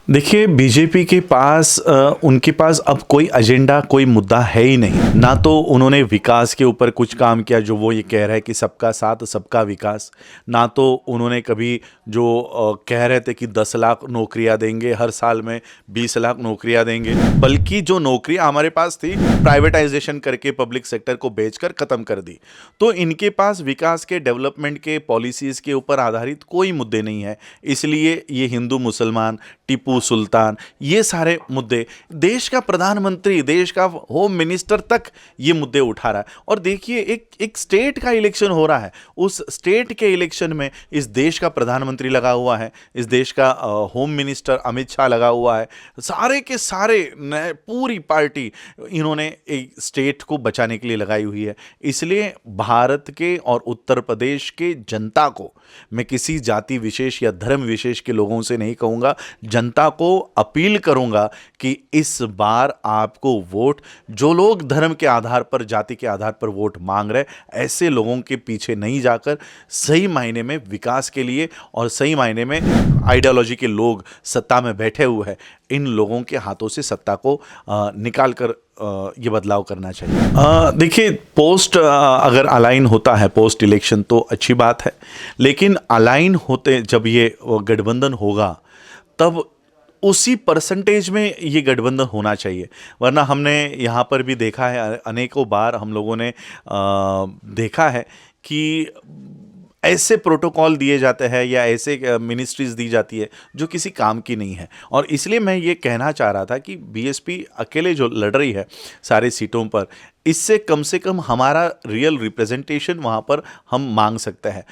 देखिए बीजेपी के पास उनके पास अब कोई एजेंडा कोई मुद्दा है ही नहीं। ना तो उन्होंने विकास के ऊपर कुछ काम किया जो वो ये कह रहे हैं कि सबका साथ सबका विकास। ना तो उन्होंने कभी जो कह रहे थे कि 10 लाख नौकरियां देंगे, हर साल में 20 लाख नौकरियां देंगे, बल्कि जो नौकरियां हमारे पास थी प्राइवेटाइजेशन करके पब्लिक सेक्टर को बेचकर ख़त्म कर दी। तो इनके पास विकास के, डेवलपमेंट के, पॉलिसीज़ के ऊपर आधारित कोई मुद्दे नहीं है। इसलिए ये हिंदू मुसलमान, टीपू सुल्तान, ये सारे मुद्दे, देश का प्रधानमंत्री, देश का होम मिनिस्टर तक ये मुद्दे उठा रहा है। और देखिए एक स्टेट का इलेक्शन हो रहा है, उस स्टेट के इलेक्शन में इस देश का प्रधानमंत्री लगा हुआ है, इस देश का होम मिनिस्टर अमित शाह लगा हुआ है, सारे के सारे पूरी पार्टी इन्होंने एक स्टेट को बचाने के लिए लगाई हुई है। इसलिए भारत के और उत्तर प्रदेश के जनता को, मैं किसी जाति विशेष या धर्म विशेष के लोगों से नहीं कहूँगा, जनता को अपील करूंगा कि इस बार आपको वोट, जो लोग धर्म के आधार पर, जाति के आधार पर वोट मांग रहे, ऐसे लोगों के पीछे नहीं जाकर सही मायने में विकास के लिए और सही मायने में आइडियोलॉजी के लोग सत्ता में बैठे हुए हैं, इन लोगों के हाथों से सत्ता को निकाल कर ये बदलाव करना चाहिए। देखिए पोस्ट अगर अलाइन होता है पोस्ट इलेक्शन तो अच्छी बात है, लेकिन अलाइन होते जब ये गठबंधन होगा तब उसी परसेंटेज में ये गठबंधन होना चाहिए। वरना हमने यहाँ पर भी देखा है, अनेकों बार हम लोगों ने देखा है कि ऐसे प्रोटोकॉल दिए जाते हैं या ऐसे मिनिस्ट्रीज दी जाती है जो किसी काम की नहीं है। और इसलिए मैं ये कहना चाह रहा था कि बीएसपी अकेले जो लड़ रही है सारे सीटों पर, इससे कम से कम हमारा रियल रिप्रेजेंटेशन वहाँ पर हम मांग सकते हैं।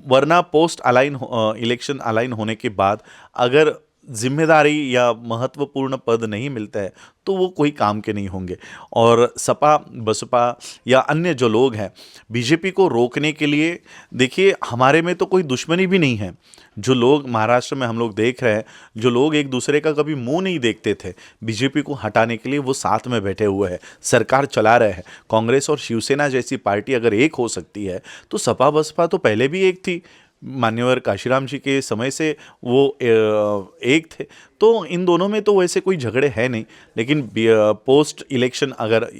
वरना पोस्ट अलाइन इलेक्शन अलाइन होने के बाद अगर जिम्मेदारी या महत्वपूर्ण पद नहीं मिलता है तो वो कोई काम के नहीं होंगे। और सपा बसपा या अन्य जो लोग हैं बीजेपी को रोकने के लिए, देखिए हमारे में तो कोई दुश्मनी भी नहीं है। जो लोग महाराष्ट्र में हम लोग देख रहे हैं, जो लोग एक दूसरे का कभी मुंह नहीं देखते थे, बीजेपी को हटाने के लिए वो साथ में बैठे हुए हैं, सरकार चला रहे हैं। कांग्रेस और शिवसेना जैसी पार्टी अगर एक हो सकती है तो सपा बसपा तो पहले भी एक थी, मान्यवर काशीराम जी के समय से वो एक थे। तो इन दोनों में तो वैसे कोई झगड़े हैं नहीं, लेकिन पोस्ट इलेक्शन अगर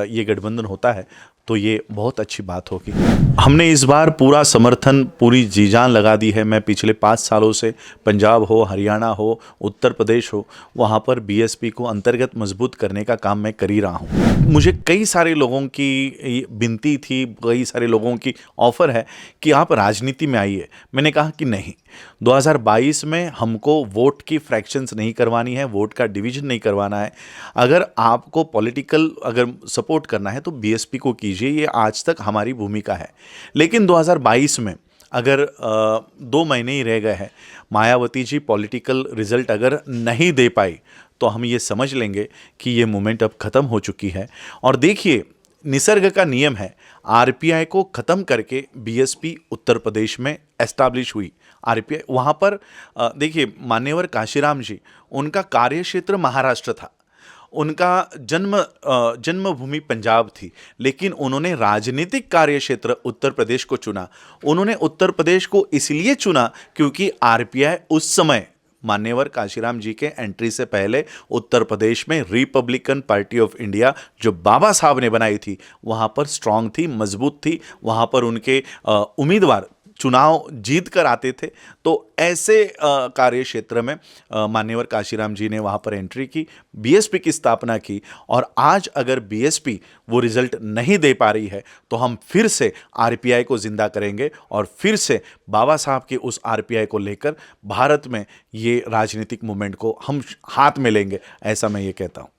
ये गठबंधन होता है तो ये बहुत अच्छी बात होगी। हमने इस बार पूरा समर्थन, पूरी जी जान लगा दी है। मैं पिछले 5 सालों से पंजाब हो, हरियाणा हो, उत्तर प्रदेश हो, वहाँ पर बीएसपी को अंतर्गत मजबूत करने का काम मैं कर ही रहा हूँ। मुझे कई सारे लोगों की विनती थी, कई सारे लोगों की ऑफ़र है कि आप राजनीति में आइए। मैंने कहा कि नहीं, 2022 में हमको वोट की फ्रैक्शंस नहीं करवानी है, वोट का डिवीजन नहीं करवाना है। अगर आपको पॉलिटिकल अगर सपोर्ट करना है तो बीएसपी को कीजिए, ये आज तक हमारी भूमिका है। लेकिन 2022 में अगर 2 महीने ही रह गए हैं, मायावती जी पॉलिटिकल रिजल्ट अगर नहीं दे पाई तो हम ये समझ लेंगे कि ये मूवमेंट अब ख़त्म हो चुकी है। और देखिए निसर्ग का नियम है, आरपीआई को ख़त्म करके बीएसपी उत्तर प्रदेश में एस्टैब्लिश हुई। आरपीआई वहाँ पर देखिए मान्यवर काशीराम जी, उनका कार्यक्षेत्र महाराष्ट्र था, उनका जन्मभूमि पंजाब थी, लेकिन उन्होंने राजनीतिक कार्यक्षेत्र उत्तर प्रदेश को चुना। उन्होंने उत्तर प्रदेश को इसलिए चुना क्योंकि आरपीआई उस समय मान्यवर काशीराम जी के एंट्री से पहले उत्तर प्रदेश में रिपब्लिकन पार्टी ऑफ इंडिया जो बाबा साहब ने बनाई थी वहाँ पर स्ट्रांग थी, मजबूत थी। वहाँ पर उनके उम्मीदवार चुनाव जीत कर आते थे। तो ऐसे कार्य क्षेत्र में मान्यवर काशीराम जी ने वहाँ पर एंट्री की, बीएसपी की स्थापना की। और आज अगर बीएसपी वो रिजल्ट नहीं दे पा रही है तो हम फिर से आरपीआई को जिंदा करेंगे और फिर से बाबा साहब के उस आरपीआई को लेकर भारत में ये राजनीतिक मूवमेंट को हम हाथ में लेंगे, ऐसा मैं ये कहता हूँ।